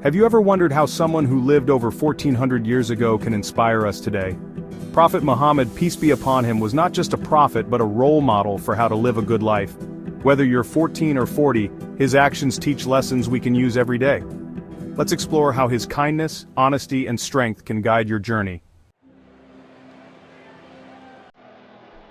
Have you ever wondered how someone who lived over 1400 years ago can inspire us today? Prophet Muhammad, peace be upon him, was not just a prophet but a role model for how to live a good life. Whether you're 14 or 40, his actions teach lessons we can use every day. Let's explore how his kindness, honesty, and strength can guide your journey.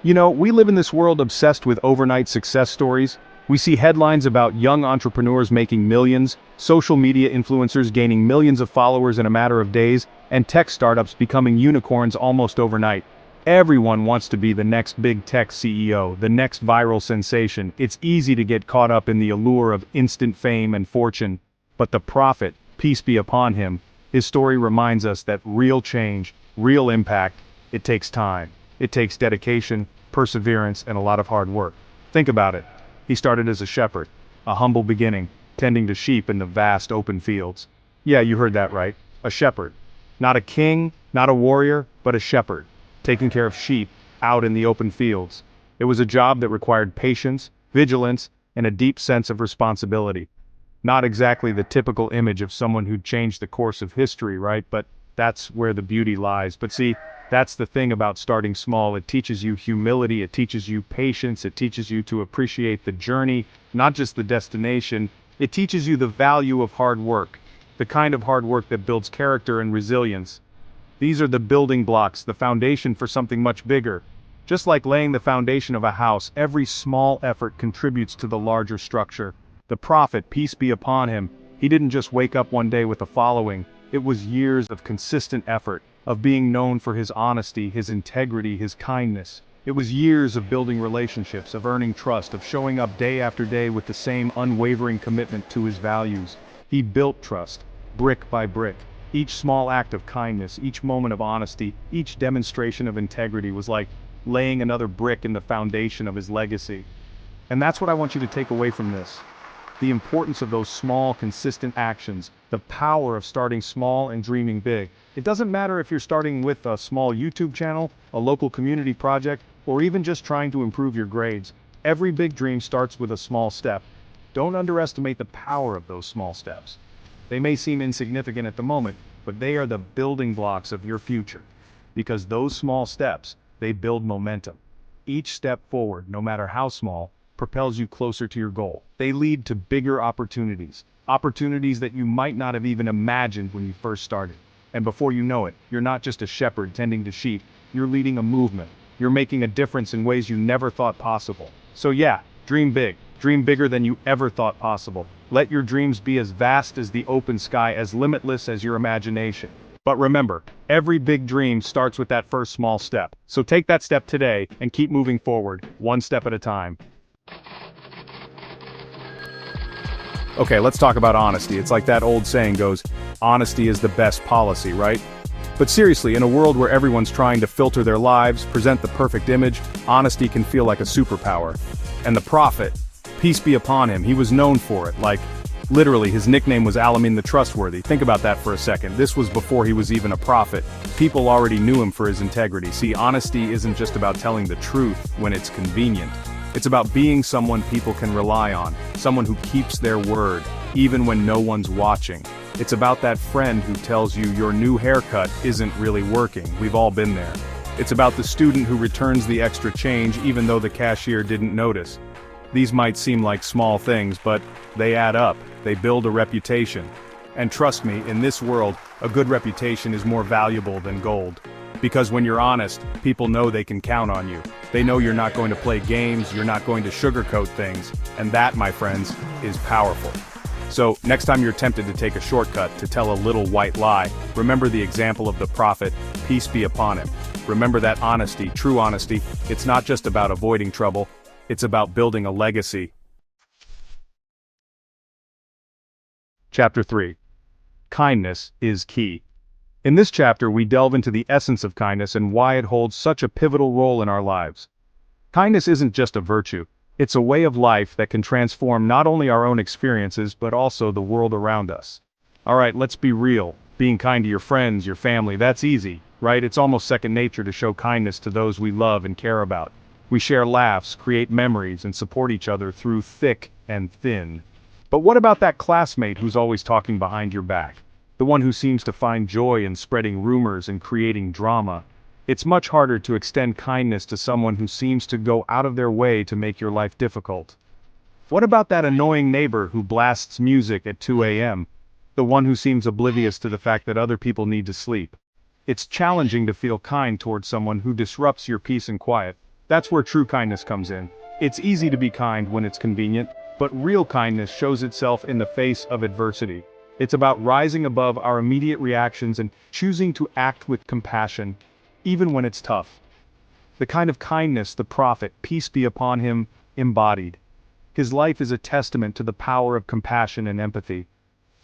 You know, we live in this world obsessed with overnight success stories. We see headlines about young entrepreneurs making millions, social media influencers gaining millions of followers in a matter of days, and tech startups becoming unicorns almost overnight. Everyone wants to be the next big tech CEO, the next viral sensation. It's easy to get caught up in the allure of instant fame and fortune. But the prophet, peace be upon him, his story reminds us that real change, real impact, it takes time. It takes dedication, perseverance, and a lot of hard work. Think about it. He started as a shepherd, a humble beginning, tending to sheep in the vast open fields. Yeah, you heard that right, a shepherd. Not a king, not a warrior, but a shepherd, taking care of sheep out in the open fields. It was a job that required patience, vigilance, and a deep sense of responsibility. Not exactly the typical image of someone who'd changed the course of history, right? But that's where the beauty lies. But see, that's the thing about starting small. It teaches you humility, it teaches you patience, it teaches you to appreciate the journey, not just the destination. It teaches you the value of hard work, the kind of hard work that builds character and resilience. These are the building blocks, the foundation for something much bigger. Just like laying the foundation of a house, every small effort contributes to the larger structure. The prophet, peace be upon him, he didn't just wake up one day with a following. It was years of consistent effort, of being known for his honesty, his integrity, his kindness. It was years of building relationships, of earning trust, of showing up day after day with the same unwavering commitment to his values. He built trust, brick by brick. Each small act of kindness, each moment of honesty, each demonstration of integrity was like laying another brick in the foundation of his legacy. And that's what I want you to take away from this. The importance of those small, consistent actions, the power of starting small and dreaming big. It doesn't matter if you're starting with a small YouTube channel, a local community project, or even just trying to improve your grades. Every big dream starts with a small step. Don't underestimate the power of those small steps. They may seem insignificant at the moment, but they are the building blocks of your future. Because those small steps, they build momentum. Each step forward, no matter how small, propels you closer to your goal. They lead to bigger opportunities, opportunities that you might not have even imagined when you first started. And before you know it, you're not just a shepherd tending to sheep, you're leading a movement. You're making a difference in ways you never thought possible. So yeah, dream big, dream bigger than you ever thought possible. Let your dreams be as vast as the open sky, as limitless as your imagination. But remember, every big dream starts with that first small step. So take that step today and keep moving forward, one step at a time. Okay, let's talk about honesty. It's like that old saying goes, honesty is the best policy, right? But seriously, in a world where everyone's trying to filter their lives, present the perfect image, honesty can feel like a superpower. And the prophet, peace be upon him, he was known for it. Like, literally, his nickname was Alamin the Trustworthy. Think about that for a second. This was before he was even a prophet. People already knew him for his integrity. See, honesty isn't just about telling the truth when it's convenient. It's about being someone people can rely on, someone who keeps their word, even when no one's watching. It's about that friend who tells you your new haircut isn't really working. We've all been there. It's about the student who returns the extra change even though the cashier didn't notice. These might seem like small things, but they add up. They build a reputation. And trust me, in this world, a good reputation is more valuable than gold. Because when you're honest, people know they can count on you. They know you're not going to play games, you're not going to sugarcoat things, and that, my friends, is powerful. So, next time you're tempted to take a shortcut to tell a little white lie, remember the example of the prophet, peace be upon him. Remember that honesty, true honesty, it's not just about avoiding trouble, it's about building a legacy. Chapter 3. Kindness is key. In this chapter, we delve into the essence of kindness and why it holds such a pivotal role in our lives. Kindness isn't just a virtue, it's a way of life that can transform not only our own experiences but also the world around us. Alright, let's be real. Being kind to your friends, your family, that's easy, right? It's almost second nature to show kindness to those we love and care about. We share laughs, create memories, and support each other through thick and thin. But what about that classmate who's always talking behind your back? The one who seems to find joy in spreading rumors and creating drama. It's much harder to extend kindness to someone who seems to go out of their way to make your life difficult. What about that annoying neighbor who blasts music at 2 a.m.? The one who seems oblivious to the fact that other people need to sleep. It's challenging to feel kind towards someone who disrupts your peace and quiet. That's where true kindness comes in. It's easy to be kind when it's convenient, but real kindness shows itself in the face of adversity. It's about rising above our immediate reactions and choosing to act with compassion, even when it's tough. The kind of kindness the prophet, peace be upon him, embodied. His life is a testament to the power of compassion and empathy.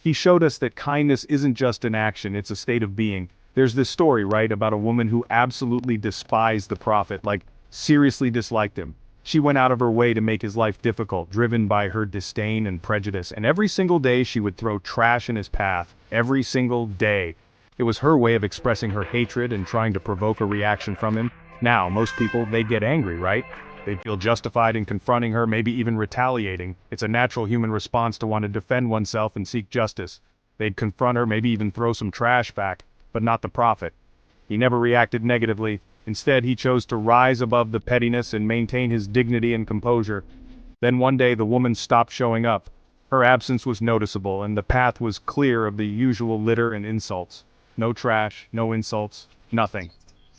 He showed us that kindness isn't just an action, it's a state of being. There's this story, right, about a woman who absolutely despised the prophet, like, seriously disliked him. She went out of her way to make his life difficult, driven by her disdain and prejudice, and every single day she would throw trash in his path. Every single day. It was her way of expressing her hatred and trying to provoke a reaction from him. Now, most people, they'd get angry, right? They'd feel justified in confronting her, maybe even retaliating. It's a natural human response to want to defend oneself and seek justice. They'd confront her, maybe even throw some trash back, but not the prophet. He never reacted negatively. Instead, he chose to rise above the pettiness and maintain his dignity and composure. Then one day the woman stopped showing up. Her absence was noticeable, and the path was clear of the usual litter and insults. No trash, no insults, nothing.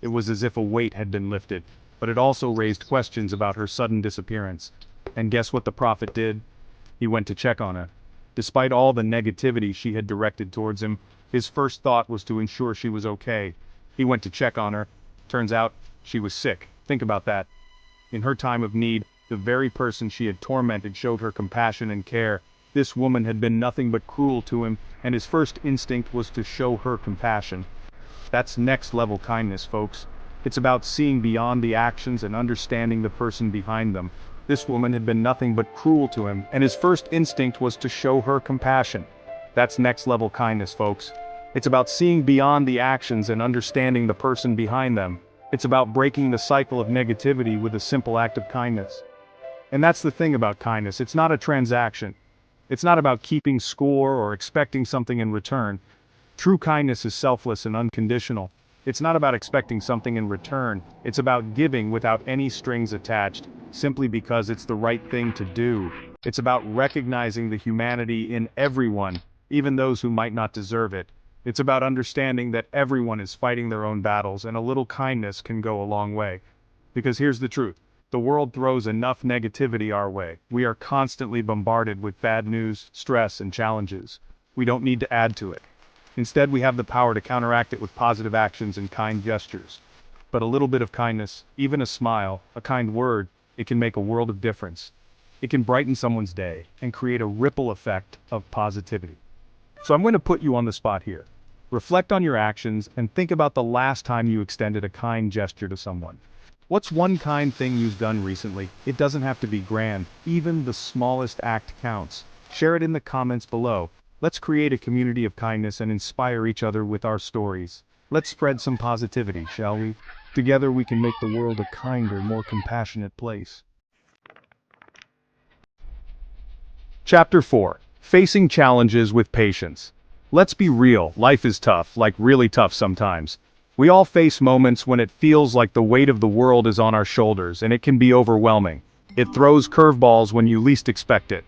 It was as if a weight had been lifted. But it also raised questions about her sudden disappearance. And guess what the prophet did? He went to check on her. Despite all the negativity she had directed towards him, his first thought was to ensure she was okay. He went to check on her. Turns out, she was sick. Think about that. In her time of need, the very person she had tormented showed her compassion and care. This woman had been nothing but cruel to him, and his first instinct was to show her compassion. That's next-level kindness, folks. It's about seeing beyond the actions and understanding the person behind them. This woman had been nothing but cruel to him, and his first instinct was to show her compassion. That's next-level kindness, folks. It's about seeing beyond the actions and understanding the person behind them. It's about breaking the cycle of negativity with a simple act of kindness. And that's the thing about kindness, it's not a transaction. It's not about keeping score or expecting something in return. True kindness is selfless and unconditional. It's not about expecting something in return, it's about giving without any strings attached, simply because it's the right thing to do. It's about recognizing the humanity in everyone, even those who might not deserve it. It's about understanding that everyone is fighting their own battles, and a little kindness can go a long way. Because here's the truth. The world throws enough negativity our way. We are constantly bombarded with bad news, stress, and challenges. We don't need to add to it. Instead, we have the power to counteract it with positive actions and kind gestures. But a little bit of kindness, even a smile, a kind word, it can make a world of difference. It can brighten someone's day and create a ripple effect of positivity. So I'm going to put you on the spot here. Reflect on your actions and think about the last time you extended a kind gesture to someone. What's one kind thing you've done recently? It doesn't have to be grand. Even the smallest act counts. Share it in the comments below. Let's create a community of kindness and inspire each other with our stories. Let's spread some positivity, shall we? Together we can make the world a kinder, more compassionate place. Chapter 4. Facing Challenges with Patience. Let's be real, life is tough, like really tough sometimes. We all face moments when it feels like the weight of the world is on our shoulders, and it can be overwhelming. It throws curveballs when you least expect it.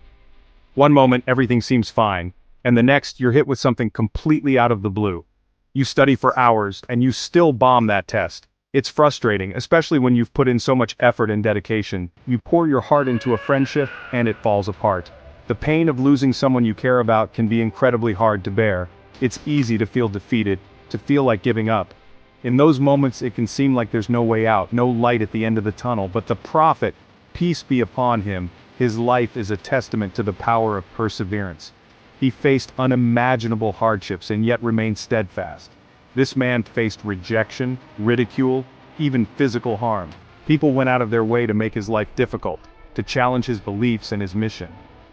One moment everything seems fine, and the next you're hit with something completely out of the blue. You study for hours, and you still bomb that test. It's frustrating, especially when you've put in so much effort and dedication. You pour your heart into a friendship, and it falls apart. The pain of losing someone you care about can be incredibly hard to bear. It's easy to feel defeated, to feel like giving up. In those moments it can seem like there's no way out, no light at the end of the tunnel, but the prophet, peace be upon him, his life is a testament to the power of perseverance. He faced unimaginable hardships and yet remained steadfast. This man faced rejection, ridicule, even physical harm. People went out of their way to make his life difficult, to challenge his beliefs and his mission.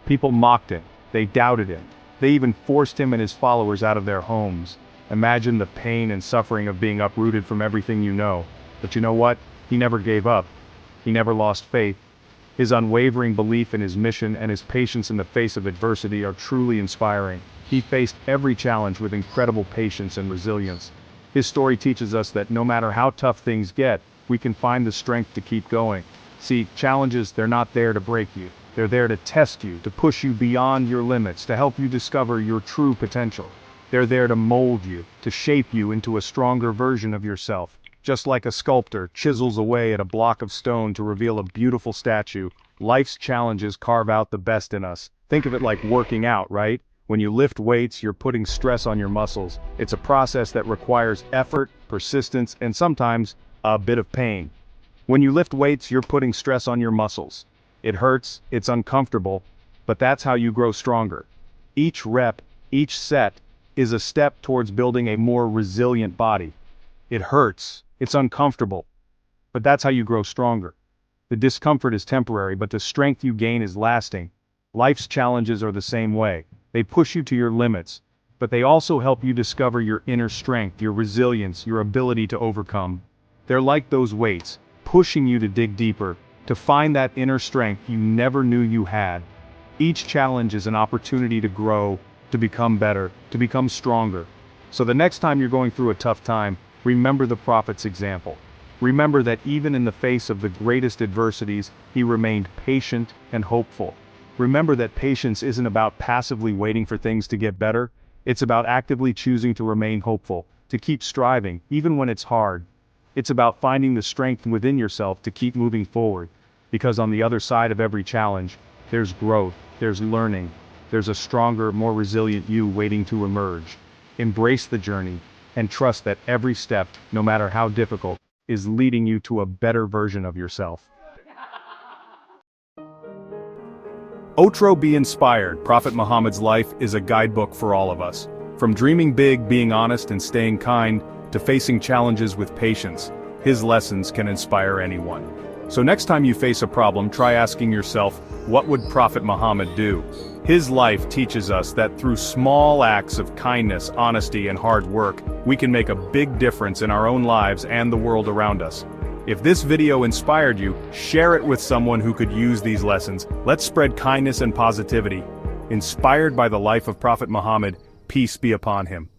People mocked him, they doubted him, they even forced him and his followers out of their homes. Imagine the pain and suffering of being uprooted from everything you know. But you know what? He never gave up. He never lost faith. His unwavering belief in his mission and his patience in the face of adversity are truly inspiring. He faced every challenge with incredible patience and resilience. His story teaches us that no matter how tough things get, we can find the strength to keep going. See, challenges, they're not there to break you. They're there to test you, to push you beyond your limits, to help you discover your true potential. They're there to mold you, to shape you into a stronger version of yourself. Just like a sculptor chisels away at a block of stone to reveal a beautiful statue, life's challenges carve out the best in us. Think of it like working out, right? When you lift weights, you're putting stress on your muscles. It's a process that requires effort, persistence, and sometimes a bit of pain. When you lift weights, you're putting stress on your muscles. It hurts, it's uncomfortable, but that's how you grow stronger. Each rep, each set, is a step towards building a more resilient body. It hurts, it's uncomfortable, but that's how you grow stronger. The discomfort is temporary, but the strength you gain is lasting. Life's challenges are the same way. They push you to your limits, but they also help you discover your inner strength, your resilience, your ability to overcome. They're like those weights, pushing you to dig deeper, to find that inner strength you never knew you had. Each challenge is an opportunity to grow, to become better, to become stronger. So the next time you're going through a tough time, remember the prophet's example. Remember that even in the face of the greatest adversities, he remained patient and hopeful. Remember that patience isn't about passively waiting for things to get better. It's about actively choosing to remain hopeful, to keep striving, even when it's hard. It's about finding the strength within yourself to keep moving forward. Because on the other side of every challenge, there's growth, there's learning, there's a stronger, more resilient you waiting to emerge. Embrace the journey, and trust that every step, no matter how difficult, is leading you to a better version of yourself. Outro Be Inspired, Prophet Muhammad's life is a guidebook for all of us. From dreaming big, being honest, and staying kind, to facing challenges with patience, his lessons can inspire anyone. So next time you face a problem, try asking yourself, what would Prophet Muhammad do? His life teaches us that through small acts of kindness, honesty, and hard work, we can make a big difference in our own lives and the world around us. If this video inspired you, share it with someone who could use these lessons. Let's spread kindness and positivity. Inspired by the life of Prophet Muhammad, peace be upon him.